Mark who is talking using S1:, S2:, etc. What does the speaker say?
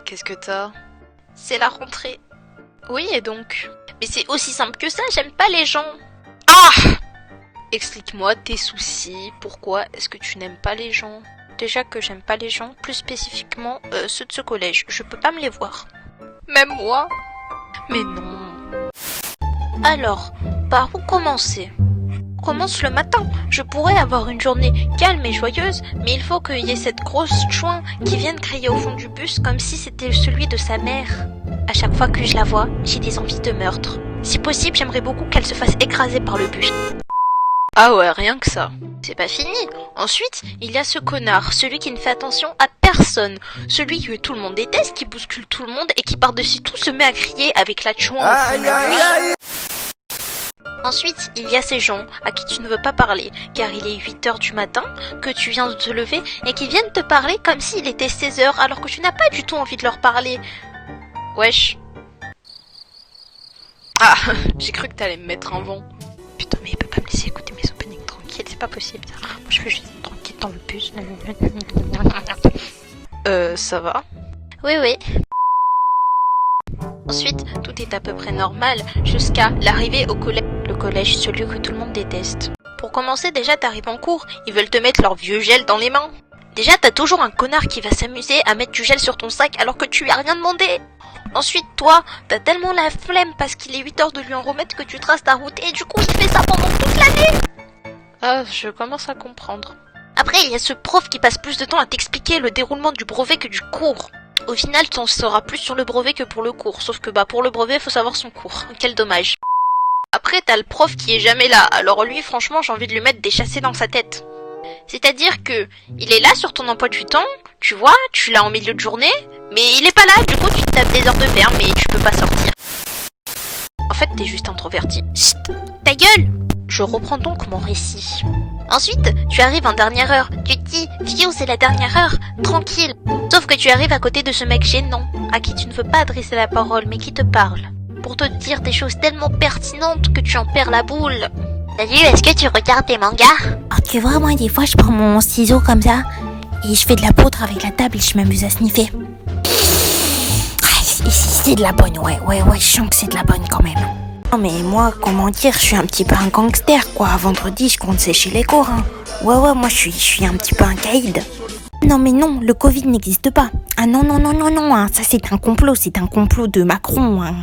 S1: Qu'est-ce que t'as?
S2: C'est la rentrée.
S1: Oui, et donc?
S2: Mais c'est aussi simple que ça, j'aime pas les gens.
S1: Ah! Explique-moi tes soucis, pourquoi est-ce que tu n'aimes pas les gens?
S2: Déjà que j'aime pas les gens, plus spécifiquement ceux de ce collège, je peux pas me les voir.
S1: Même moi? Mais non.
S2: Alors, par où commencer? Commence le matin. Je pourrais avoir une journée calme et joyeuse, mais il faut qu'il y ait cette grosse chouin qui vienne crier au fond du bus comme si c'était celui de sa mère. À chaque fois que je la vois, j'ai des envies de meurtre. Si possible, j'aimerais beaucoup qu'elle se fasse écraser par le bus.
S1: Ah ouais, rien que ça.
S2: C'est pas fini. Ensuite, il y a ce connard, celui qui ne fait attention à personne, celui que tout le monde déteste, qui bouscule tout le monde et qui par-dessus tout se met à crier avec la chouin au fond du bus. Ensuite, il y a ces gens à qui tu ne veux pas parler, car il est 8h du matin, que tu viens de te lever, et qui viennent te parler comme s'il était 16h, alors que tu n'as pas du tout envie de leur parler.
S1: Wesh. Ah, j'ai cru que t'allais me mettre un vent.
S2: Putain, mais il peut pas me laisser écouter mes openings tranquilles, c'est pas possible ça. Moi, je veux juste être tranquille dans le bus.
S1: Ça va?
S2: Oui. Ensuite, tout est à peu près normal jusqu'à l'arrivée au collège. Le collège, celui que tout le monde déteste. Pour commencer, déjà t'arrives en cours, ils veulent te mettre leur vieux gel dans les mains. Déjà, t'as toujours un connard qui va s'amuser à mettre du gel sur ton sac alors que tu lui as rien demandé. Ensuite, toi, t'as tellement la flemme parce qu'il est 8h de lui en remettre que tu traces ta route et du coup, il fait ça pendant toute l'année.
S1: Ah, je commence à comprendre.
S2: Après, il y a ce prof qui passe plus de temps à t'expliquer le déroulement du brevet que du cours. Au final, tu en sauras plus sur le brevet que pour le cours, sauf que pour le brevet, faut savoir son cours. Quel dommage. Après, t'as le prof qui est jamais là, alors lui, franchement, j'ai envie de lui mettre des chassés dans sa tête. C'est-à-dire que, il est là sur ton emploi du temps, tu vois, tu l'as en milieu de journée, mais il est pas là, du coup, tu te tapes des heures de perm, mais tu peux pas sortir. En fait, t'es juste introverti. Chut, ta gueule! Je reprends donc mon récit. Ensuite, tu arrives en dernière heure. Tu te dis, Fiou, c'est la dernière heure, tranquille. Sauf que tu arrives à côté de ce mec gênant, à qui tu ne veux pas adresser la parole, mais qui te parle. Pour te dire des choses tellement pertinentes que tu en perds la boule. Salut, est-ce que tu regardes des mangas?
S3: Alors tu vois, moi des fois je prends mon ciseau comme ça et je fais de la poudre avec la table et je m'amuse à sniffer. C'est de la bonne, ouais, je sens que c'est de la bonne quand même. Non mais moi, comment dire, je suis un petit peu un gangster quoi. Vendredi, je compte sécher les cours, hein. Ouais, moi je suis un petit peu un caïd. Non mais non, le Covid n'existe pas. Ah non, hein, ça c'est un complot de Macron, hein.